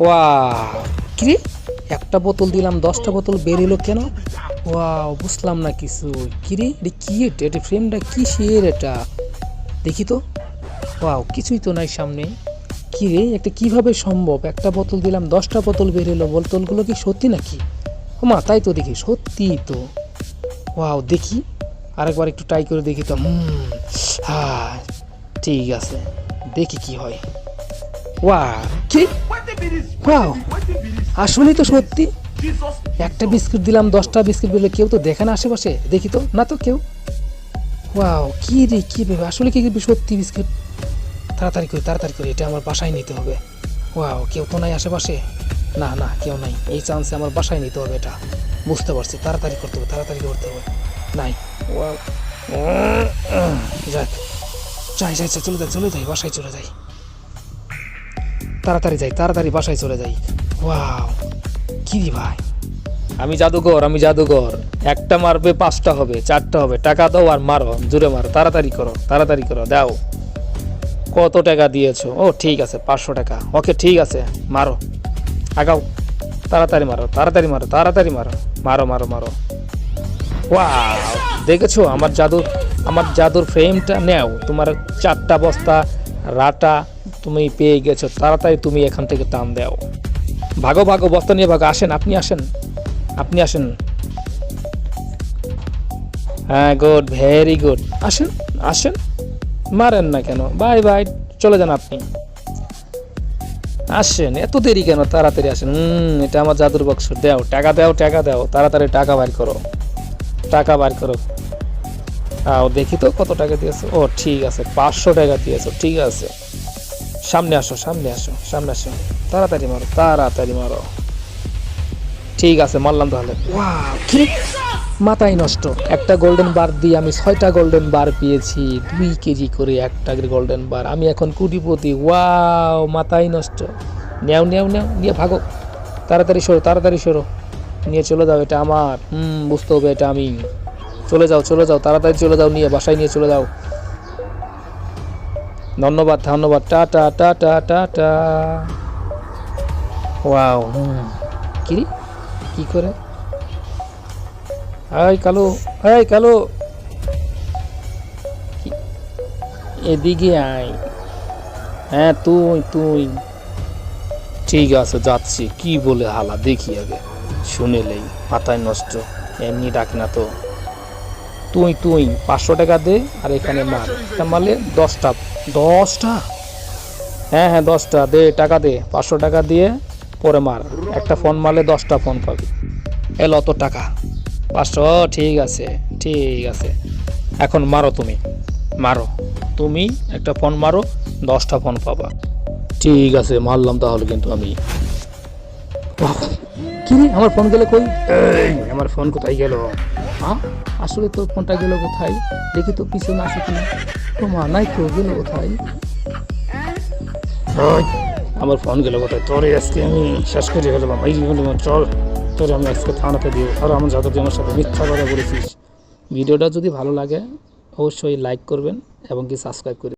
Wow, কি একটা বোতল দিলাম 10টা বোতল বেরিলো কেন? ওয়াও, বুঝলাম না কিছু। কিরে এটা কি? এটা ফ্রেমটা কিসের এটা? দেখি তো। ওয়াও, কিছুই তো নাই সামনে। কিরে এটা কিভাবে সম্ভব? একটা বোতল দিলাম 10টা বোতল বেরিলো। বোতলগুলো কি সত্যি নাকি? মা তাই তো দেখি, সত্যি তো। ওয়াও, দেখি আরেকবার একটু ট্রাই করে দেখি তো। হ্যাঁ, ঠিক আছে, দেখি কি হয়। ওয়াও, কি? ওয়াও, আসলেই তো সত্যি। একটা বিস্কুট দিলাম 10টা বিস্কুট দিলে কেউ তো দেখে না আশেপাশে। দেখি তো, না তো কেউ। ওয়াও, কি রে, কি ভেবে আসলে কি সত্যি বিস্কুট? তাড়াতাড়ি করে তাড়াতাড়ি করে এটা আমার বাসায় নিতে হবে। ওয়াও, কেউ তো নাই আশেপাশে। না না, কেউ নাই। এই চান্সে আমার বাসায় নিতে হবে এটা। বুঝতে পারছি, তাড়াতাড়ি করতে হবে, তাড়াতাড়ি করতে হবে। নাই। ওয়াও, যাক, যাই যাই চলে যাই, চলে যাই, বাসায় চলে যাই। তাড়াতাড়ি যাই, তাড়াতাড়ি বাসায় চলে যাই। ওয়াও, কি রে ভাই? আমি জাদুঘর, আমি জাদুঘর। একটা মারবে 5টা হবে, 4টা হবে। টাকা দাও আর মারো, জোরে মারো, তাড়াতাড়ি করো, তাড়াতাড়ি করো, দাও। কত টাকা দিয়েছো? ও ঠিক আছে, 500 টাকা। ওকে ঠিক আছে, মারো, আগাও, তাড়াতাড়ি মারো, তাড়াতাড়ি মারো, তাড়াতাড়ি মারো, মারো মারো মারো। ওয়াও, দেখেছো আমার জাদুর ফ্রেমটা? নেও, তোমার 4টা বস্তা রাটা তুমি পেয়ে গেছো। তাড়াতাড়ি তুমি এখান থেকে টান দাও। ভাগো ভাগো, বস্তা নিয়ে ভাগো। আসেন, আপনি আসেন, আপনি আসেন। হ্যাঁ, গুড, ভেরি গুড। আসেন আসেন, মারেন না কেন? বাই বাই, চলে যান আপনি। আসেন, এত দেরি কেন? তাড়াতাড়ি আসেন। এটা আমার জাদুর বাক্স। দাও, টাকা দাও, টাকা দাও, তাড়াতাড়ি টাকা বার করো, টাকা বার করো। দেখি তো কত টাকা দিয়েছো। ও ঠিক আছে, 500 টাকা দিয়েছো, ঠিক আছে। সামনে আসো, সামনে আসো, সামনে আসো, তাড়াতাড়ি মারো, তাড়াতাড়ি মারো। ঠিক আছে, মারলাম তাহলে। ওয়াও, কি মাথায় নষ্ট। একটা গোল্ডেন বার দিয়ে আমি 6টা গোল্ডেন বার পেয়েছি। 2 কেজি করে একটা গোল্ডেন বার। আমি এখন কোটিপতি। ওয়াও, মাথায় নষ্ট। নেও নেও নেও, নিয়ে ভাগো, তাড়াতাড়ি সরো, তাড়াতাড়ি সরো, নিয়ে চলে যাও। এটা আমার, বুঝতে হবে, এটা আমি। চলে যাও, চলে যাও, তাড়াতাড়ি চলে যাও, নিয়ে বাসায় নিয়ে চলে যাও। ধন্যবাদ, ধন্যবাদ, টাটা টাটা টাটা। ওয়াও, কি কি করে? এই কালু, এই কালু, এদিকে আয়। হ্যাঁ, তুই তুই ঠিক আছে, যাচ্ছি। কি বলে হালা দেখি আগে, শুনেলেই মাথায় নষ্ট। এমনি ডাক না তো। তুই তুই 500 টাকা দে আর এখানে মার। এটা মারলে 10টা। 10টা? হ্যাঁ হ্যাঁ, 10টা দে, টাকা দে। 500 টাকা দিয়ে পরে মার। একটা ফোন মারলে 10টা ফোন পাবি। এলো অত টাকা, 500। ঠিক আছে, ঠিক আছে, এখন মারো তুমি, মারো। তুমি একটা ফোন মারো, 10টা ফোন পাবা। ঠিক আছে, মারলাম তাহলে কিন্তু আমি। কি রে, আমার ফোন গেল কই? আমার ফোন কোথায় গেল? হ্যাঁ, আসলে তোর ফোনটা গেল কোথায়? দেখি তো পিছনে আসে কিনা। তো মা নাই তো, গেল কোথায়? আমার ফোন গেল কোথায়? তোরে আজকে আমি শেষ করে ফেললাম। এই চল, তোরে আমি আজকে থানাতে দিও। আর আমার যাতে আমার সাথে মিথ্যা কথা বলেছিস। ভিডিওটা যদি ভালো লাগে অবশ্যই লাইক করবেন এবং কি সাবস্ক্রাইব করবেন।